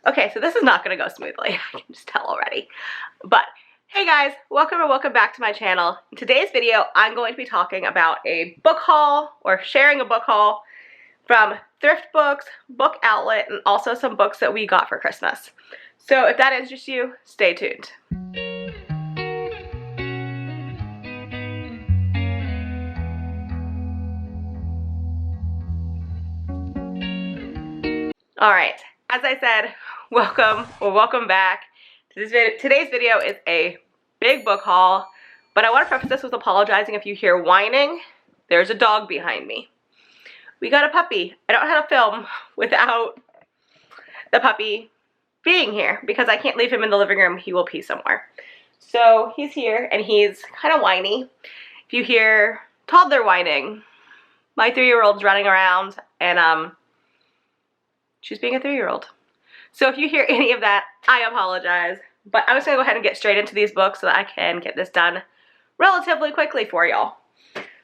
Okay, so this is not going to go smoothly. I can just tell already. But hey guys, welcome back to my channel. In today's video, I'm going to be talking about a book haul, or sharing a book haul from Thrift books, Book Outlet, and also some books that we got for Christmas. So if that interests you, stay tuned. Alright, as I said, welcome back. Today's video is a big book haul, but I want to preface this with apologizing if you hear whining. There's a dog behind me. We got a puppy. I don't know how to film without the puppy being here because I can't leave him in the living room. He will pee somewhere. So he's here and he's kind of whiny. If you hear toddler whining, my 3-year-old's running around and she's being a 3-year-old. So if you hear any of that, I apologize. But I'm just going to go ahead and get straight into these books so that I can get this done relatively quickly for y'all.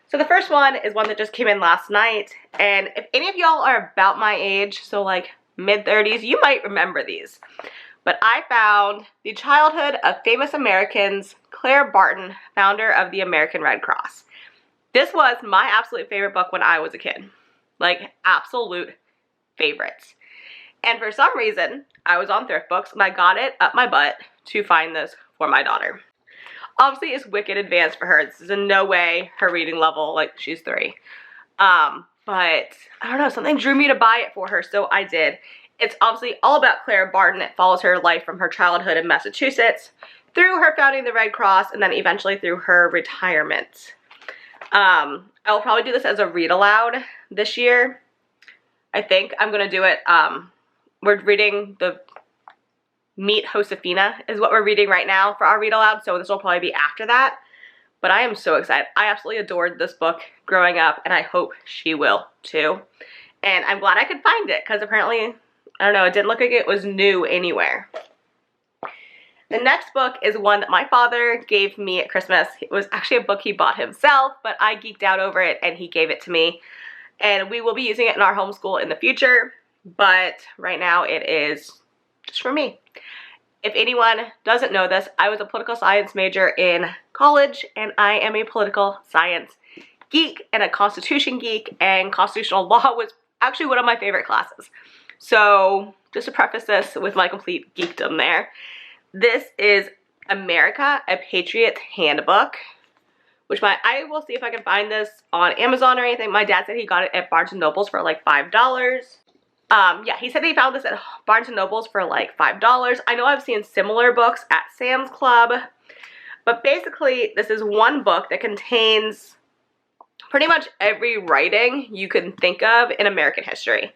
So the first one is one that just came in last night. And if any of y'all are about my age, so like mid-30s, you might remember these. But I found The Childhood of Famous Americans, Claire Barton, founder of the American Red Cross. This was my absolute favorite book when I was a kid. Like, absolute favorites. And for some reason, I was on Thrift Books and I got it up my butt to find this for my daughter. Obviously, it's wicked advanced for her. This is in no way her reading level, like she's 3. But I don't know, something drew me to buy it for her, so I did. It's obviously all about Claire Barton. It follows her life from her childhood in Massachusetts, through her founding the Red Cross, and then eventually through her retirement. I will probably do this as a read aloud this year. I think I'm going to do it, we're reading the Meet Josefina is what we're reading right now for our read aloud, so this will probably be after that. But I am so excited. I absolutely adored this book growing up, and I hope she will too. And I'm glad I could find it, because apparently, I don't know, it didn't look like it was new anywhere. The next book is one that my father gave me at Christmas. It was actually a book he bought himself, but I geeked out over it, and he gave it to me. And we will be using it in our homeschool in the future, but right now it is just for me. If anyone doesn't know this, I was a political science major in college, and I am a political science geek and a constitution geek, and constitutional law was actually one of my favorite classes. So just to preface this with my complete geekdom there, this is America, a Patriot's Handbook, which I will see if I can find this on Amazon or anything. My dad said he got it at Barnes & Noble's for like $5. Yeah, he said he found this at Barnes & Noble's for like $5. I know I've seen similar books at Sam's Club, but basically this is one book that contains pretty much every writing you can think of in American history.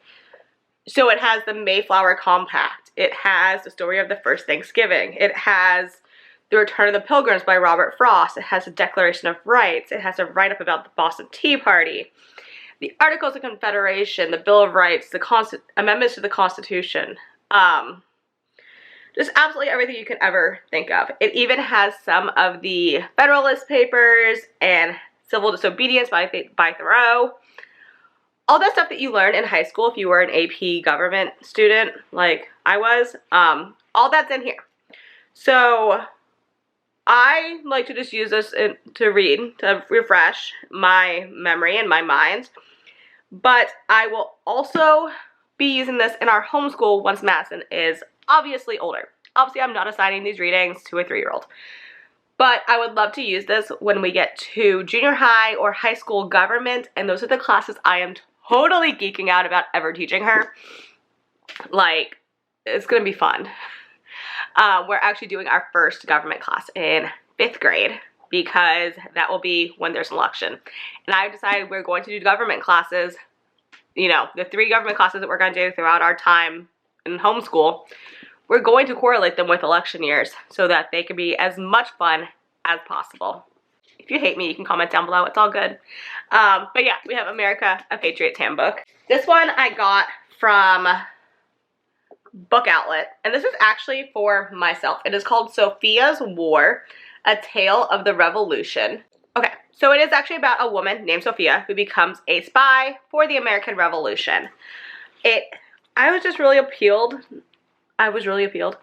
So it has the Mayflower Compact. It has the story of the first Thanksgiving. It has The Return of the Pilgrims by Robert Frost. It has the Declaration of Rights. It has a write-up about the Boston Tea Party, the Articles of Confederation, the Bill of Rights, the amendments to the Constitution. Just absolutely everything you can ever think of. It even has some of the Federalist Papers and Civil Disobedience by Thoreau. All that stuff that you learn in high school if you were an AP government student like I was, all that's in here. So I like to just use this to read, to refresh my memory and my mind. But I will also be using this in our homeschool once Madison is obviously older. Obviously, I'm not assigning these readings to a 3-year-old. But I would love to use this when we get to junior high or high school government. And those are the classes I am totally geeking out about ever teaching her. Like, it's going to be fun. We're actually doing our first government class in 5th grade because that will be when there's an election. And I've decided we're going to do government classes, you know, the 3 government classes that we're going to do throughout our time in homeschool. We're going to correlate them with election years so that they can be as much fun as possible. If you hate me, you can comment down below. It's all good. But yeah, we have America, a Patriot's Handbook. This one I got from Book Outlet, and this is actually for myself. It is called Sophia's War, A Tale of the Revolution. Okay, so it is actually about a woman named Sophia who becomes a spy for the American Revolution. I was just really appealed I was really appealed.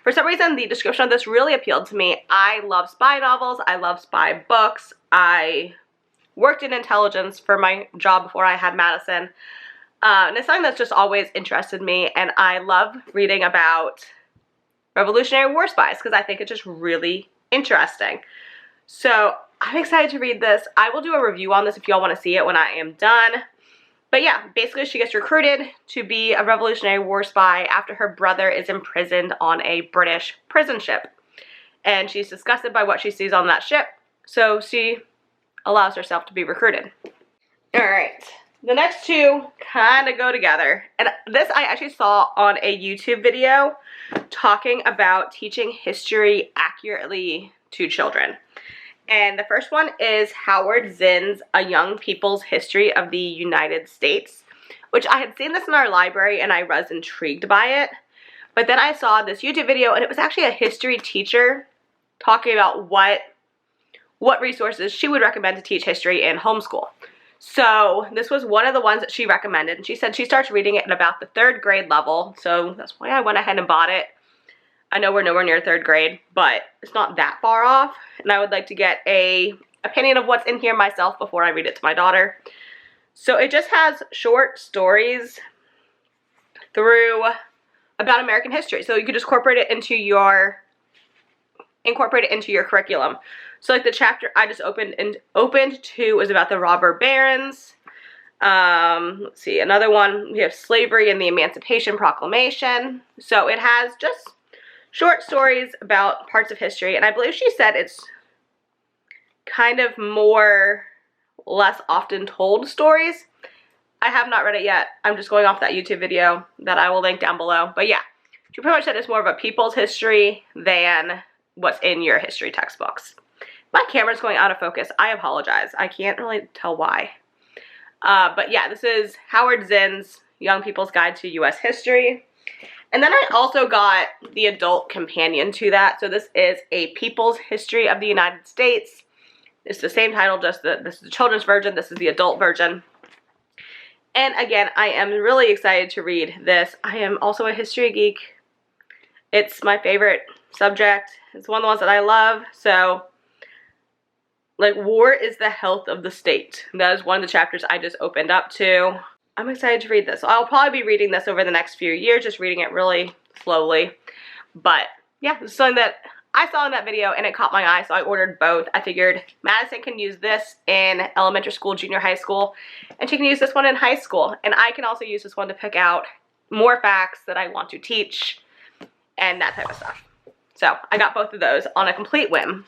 For some reason, the description of this really appealed to me. I love spy novels. I love spy books. I worked in intelligence for my job before I had Madison. And it's something that's just always interested me. And I love reading about Revolutionary War spies because I think it's just really interesting. So I'm excited to read this. I will do a review on this if y'all want to see it when I am done. But yeah, basically she gets recruited to be a Revolutionary War spy after her brother is imprisoned on a British prison ship. And she's disgusted by what she sees on that ship, so she allows herself to be recruited. Alright, the next two kind of go together. And this I actually saw on a YouTube video talking about teaching history accurately to children. And the first one is Howard Zinn's A Young People's History of the United States, which I had seen this in our library and I was intrigued by it. But then I saw this YouTube video and it was actually a history teacher talking about what resources she would recommend to teach history in homeschool. So this was one of the ones that she recommended. And she said she starts reading it at about the 3rd grade level. So that's why I went ahead and bought it. I know we're nowhere near 3rd grade, but it's not that far off, and I would like to get an opinion of what's in here myself before I read it to my daughter. So it just has short stories through about American history, so you could just incorporate it into your curriculum. So like the chapter I just opened to is about the robber barons. Let's see, another one, we have slavery and the Emancipation Proclamation. So it has just short stories about parts of history, and I believe she said it's kind of more less often told stories. I have not read it yet. I'm just going off that YouTube video that I will link down below. But yeah, she pretty much said it's more of a people's history than what's in your history textbooks. My camera's going out of focus. I apologize. I can't really tell why. But yeah, this is Howard Zinn's Young People's Guide to U.S. History. And then I also got the adult companion to that. So this is A People's History of the United States. It's the same title, just this is the children's version. This is the adult version. And again, I am really excited to read this. I am also a history geek. It's my favorite subject. It's one of the ones that I love. So, like, war is the health of the state. That is one of the chapters I just opened up to. I'm excited to read this. So I'll probably be reading this over the next few years, just reading it really slowly. But yeah, this is something that I saw in that video and it caught my eye, so I ordered both. I figured Madison can use this in elementary school, junior high school, and she can use this one in high school. And I can also use this one to pick out more facts that I want to teach and that type of stuff. So I got both of those on a complete whim.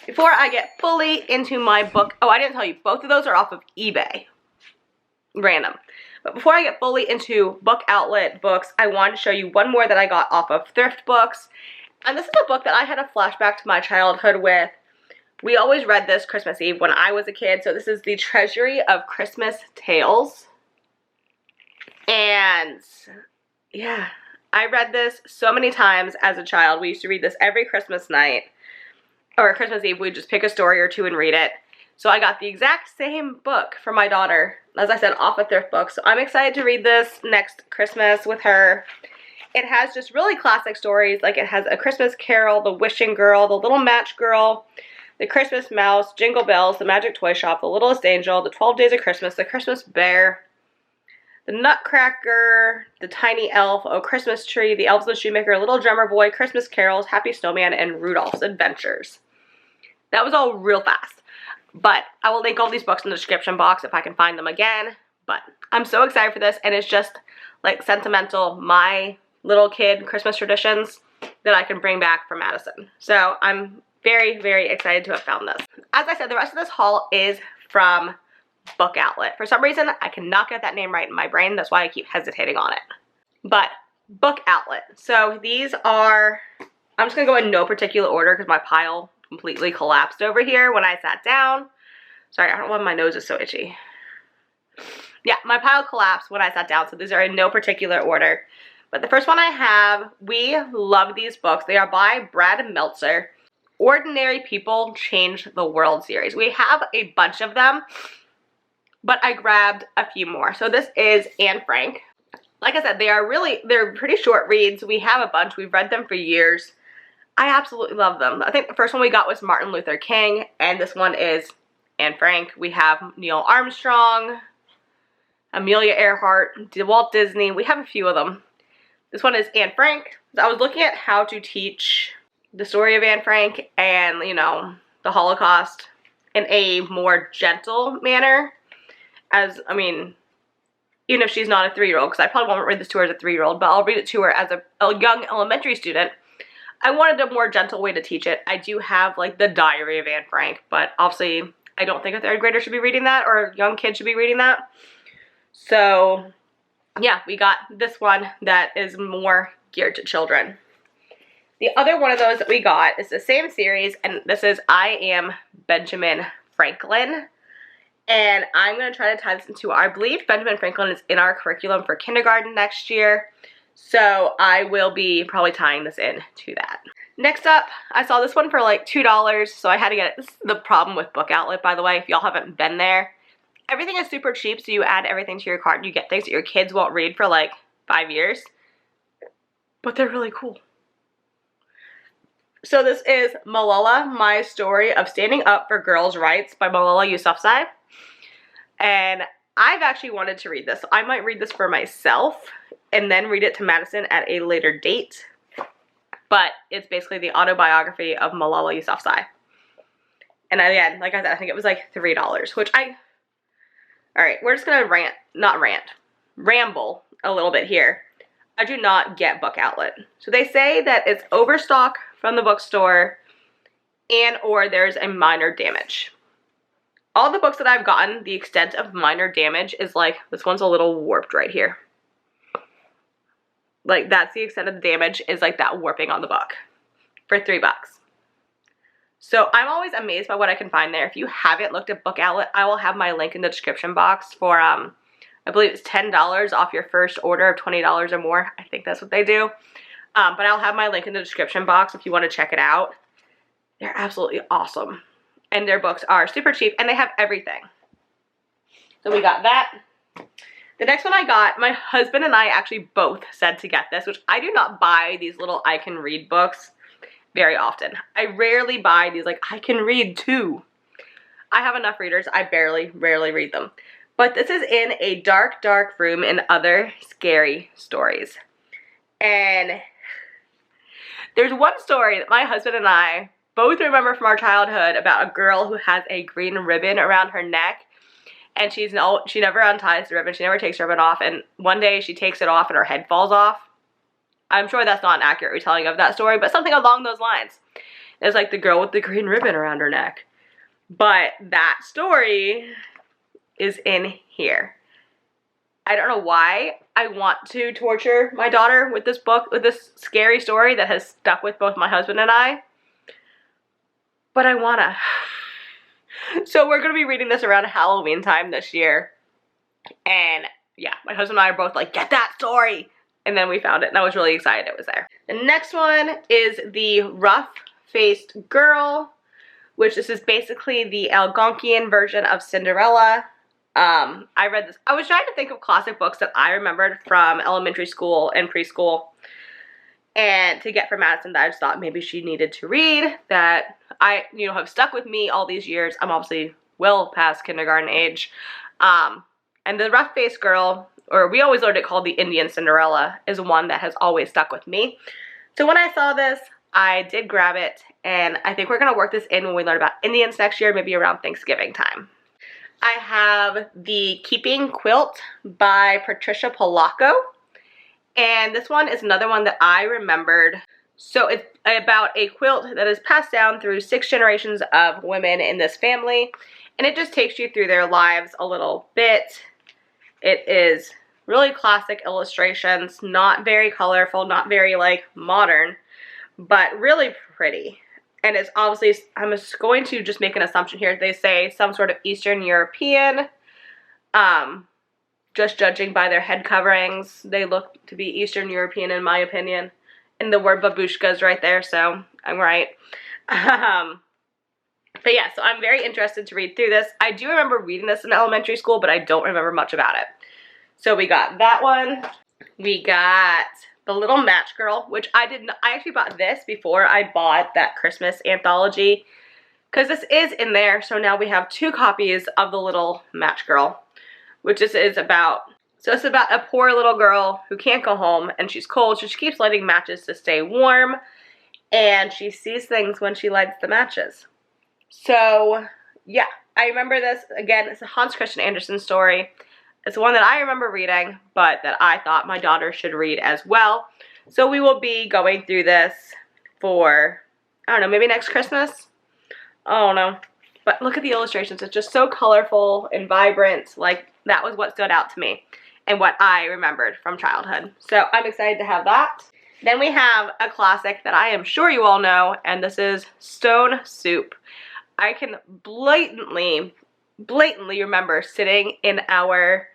Before I get fully into my book, oh, I didn't tell you, both of those are off of eBay. Random. But before I get fully into book outlet books, I wanted to show you one more that I got off of Thrift books. And this is a book that I had a flashback to my childhood with. We always read this Christmas Eve when I was a kid. So this is The Treasury of Christmas Tales. And yeah, I read this so many times as a child. We used to read this every Christmas night. Or Christmas Eve, we'd just pick a story or two and read it. So I got the exact same book for my daughter, as I said, off of Thrift books. So I'm excited to read this next Christmas with her. It has just really classic stories, like it has A Christmas Carol, The Wishing Girl, The Little Match Girl, The Christmas Mouse, Jingle Bells, The Magic Toy Shop, The Littlest Angel, The 12 Days of Christmas, The Christmas Bear, The Nutcracker, The Tiny Elf, Oh Christmas Tree, The Elves and the Shoemaker, Little Drummer Boy, Christmas Carols, Happy Snowman, and Rudolph's Adventures. That was all real fast. But I will link all these books in the description box if I can find them again. But I'm so excited for this, and it's just like sentimental, my little kid Christmas traditions that I can bring back for Madison. So I'm very, very excited to have found this. As I said, the rest of this haul is from Book Outlet. For some reason, I cannot get that name right in my brain. That's why I keep hesitating on it. But Book Outlet. So these are, I'm just going to go in no particular order because my pile completely collapsed over here when I sat down. Sorry, I don't know why my nose is so itchy. Yeah, my pile collapsed when I sat down, so these are in no particular order. But the first one I have, we love these books. They are by Brad Meltzer. Ordinary People Change the World series. We have a bunch of them, but I grabbed a few more. So this is Anne Frank. Like I said, they're pretty short reads. We have a bunch. We've read them for years. I absolutely love them. I think the first one we got was Martin Luther King, and this one is Anne Frank. We have Neil Armstrong, Amelia Earhart, Walt Disney. We have a few of them. This one is Anne Frank. I was looking at how to teach the story of Anne Frank and, you know, the Holocaust in a more gentle manner. As, I mean, even if she's not a 3-year-old, because I probably won't read this to her as a 3-year-old, but I'll read it to her as a young elementary student. I wanted a more gentle way to teach it. I do have, like, the Diary of Anne Frank, but obviously I don't think a 3rd grader should be reading that, or a young kid should be reading that. So, yeah, we got this one that is more geared to children. The other one of those that we got is the same series, and this is I Am Benjamin Franklin. And I'm going to try to tie this into, I believe Benjamin Franklin is in our curriculum for kindergarten next year. So I will be probably tying this in to that. Next up, I saw this one for like $2, so I had to get it. This is the problem with Book Outlet, by the way, if y'all haven't been there. Everything is super cheap, so you add everything to your cart and you get things that your kids won't read for like 5 years. But they're really cool. So this is Malala, My Story of Standing Up for Girls' Rights by Malala Yousafzai. And I've actually wanted to read this. So I might read this for myself and then read it to Madison at a later date. But it's basically the autobiography of Malala Yousafzai. And again, like I said, I think it was like $3, which alright, we're just gonna ramble a little bit here. I do not get Book Outlet. So they say that it's overstock from the bookstore and or there's a minor damage. All the books that I've gotten, the extent of minor damage is like, this one's a little warped right here. Like, that's the extent of the damage, is like that warping on the book for $3. So I'm always amazed by what I can find there. If you haven't looked at Book Outlet, I will have my link in the description box for, I believe it's $10 off your first order of $20 or more. I think that's what they do. But I'll have my link in the description box if you want to check it out. They're absolutely awesome. And their books are super cheap, and they have everything. So we got that. The next one I got, my husband and I actually both said to get this, which I do not buy these little I can read books very often. I rarely buy these, like, I can read too. I have enough readers. I rarely read them. But this is in a dark, dark room and other scary stories. And there's one story that my husband and I both remember from our childhood about a girl who has a green ribbon around her neck. And she never unties the ribbon. She never takes the ribbon off. And one day she takes it off and her head falls off. I'm sure that's not an accurate retelling of that story, but something along those lines. It's like the girl with the green ribbon around her neck. But that story is in here. I don't know why I want to torture my daughter with this book, with this scary story that has stuck with both my husband and I. But I wanna. So we're gonna be reading this around Halloween time this year. And yeah, my husband and I are both like, get that story! And then we found it, and I was really excited it was there. The next one is The Rough-Faced Girl, which this is basically the Algonquian version of Cinderella. I read this. I was trying to think of classic books that I remembered from elementary school and preschool, and to get from Madison that I just thought maybe she needed to read, that I, have stuck with me all these years. I'm obviously well past kindergarten age. And The Rough-Faced Girl, or we always learned it called the Indian Cinderella, is one that has always stuck with me. So when I saw this, I did grab it, and I think we're going to work this in when we learn about Indians next year, maybe around Thanksgiving time. I have The Keeping Quilt by Patricia Polacco, and this one is another one that I remembered. So it's about a quilt that is passed down through 6 generations of women in this family, and it just takes you through their lives a little bit. It is really classic illustrations, not very colorful, not very modern, but really pretty. And it's obviously, I'm just going to just make an assumption here. They say some sort of Eastern European, just judging by their head coverings. They look to be Eastern European in my opinion. And the word babushka is right there, so I'm right. But yeah, so I'm very interested to read through this. I do remember reading this in elementary school, but I don't remember much about it. So we got that one. We got The Little Match Girl, which I actually bought this before I bought that Christmas anthology, because this is in there. So now we have 2 copies of The Little Match Girl, which this is about. So it's about a poor little girl who can't go home and she's cold, so she keeps lighting matches to stay warm, and she sees things when she lights the matches. So yeah, I remember this. Again, it's a Hans Christian Andersen story. It's one that I remember reading, but that I thought my daughter should read as well. So we will be going through this for, I don't know, maybe next Christmas? I don't know. But look at the illustrations. It's just so colorful and vibrant. Like, that was what stood out to me and what I remembered from childhood. So I'm excited to have that. Then we have a classic that I am sure you all know, and this is Stone Soup. I can blatantly remember sitting in our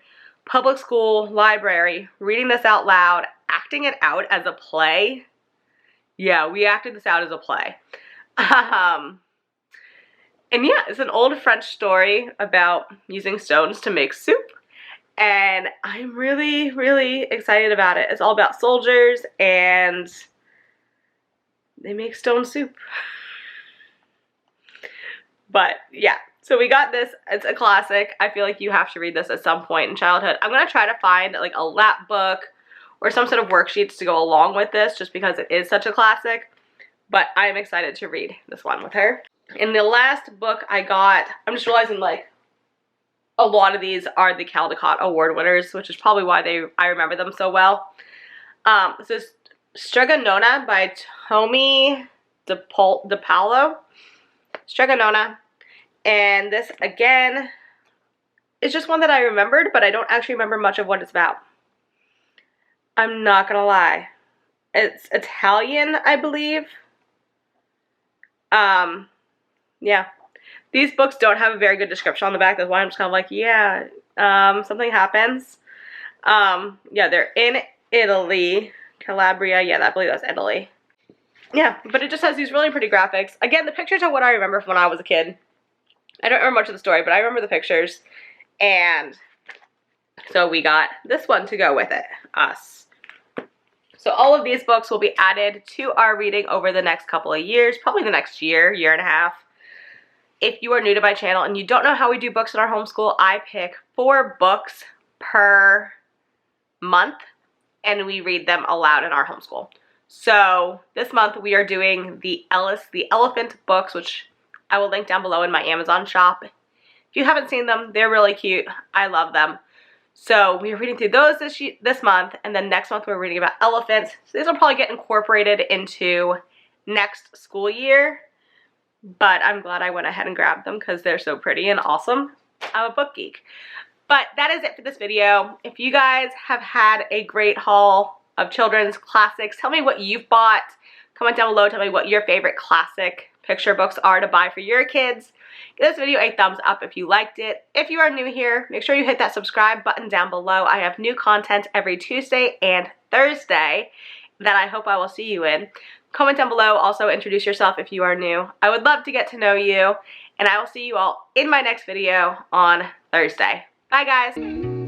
public school library, reading this out loud, acting it out as a play. Yeah, we acted this out as a play. And yeah, it's an old French story about using stones to make soup. And I'm really, really excited about it. It's all about soldiers and they make stone soup. But yeah, so we got this. It's a classic. I feel like you have to read this at some point in childhood. I'm going to try to find like a lap book or some sort of worksheets to go along with this, just because it is such a classic. But I'm excited to read this one with her. In the last book I got, I'm just realizing like a lot of these are the Caldecott Award winners, which is probably why I remember them so well. This is Stregonona by Tommy DePaulo. Stregonona. And this, again, is just one that I remembered, but I don't actually remember much of what it's about. I'm not gonna lie. It's Italian, I believe. Yeah. These books don't have a very good description on the back. That's why I'm just kind of like, yeah, something happens. Yeah, they're in Italy. Calabria. Yeah, I believe that's Italy. Yeah, but it just has these really pretty graphics. Again, the pictures are what I remember from when I was a kid. I don't remember much of the story, but I remember the pictures. And so we got this one to go with it, us. So all of these books will be added to our reading over the next couple of years, probably the next year, year and a half. If you are new to my channel and you don't know how we do books in our homeschool, I pick 4 books per month and we read them aloud in our homeschool. So this month we are doing the Elephant books, which I will link down below in my Amazon shop. If you haven't seen them, they're really cute. I love them. So we're reading through those this month, and then next month we're reading about elephants. So these will probably get incorporated into next school year, but I'm glad I went ahead and grabbed them because they're so pretty and awesome. I'm a book geek. But that is it for this video. If you guys have had a great haul of children's classics, tell me what you've bought. Comment down below, tell me what your favorite classic picture books are to buy for your kids. Give this video a thumbs up if you liked it. If you are new here, make sure you hit that subscribe button down below. I have new content every Tuesday and Thursday that I hope I will see you in. Comment down below, also introduce yourself if you are new. I would love to get to know you, and I will see you all in my next video on Thursday. Bye guys!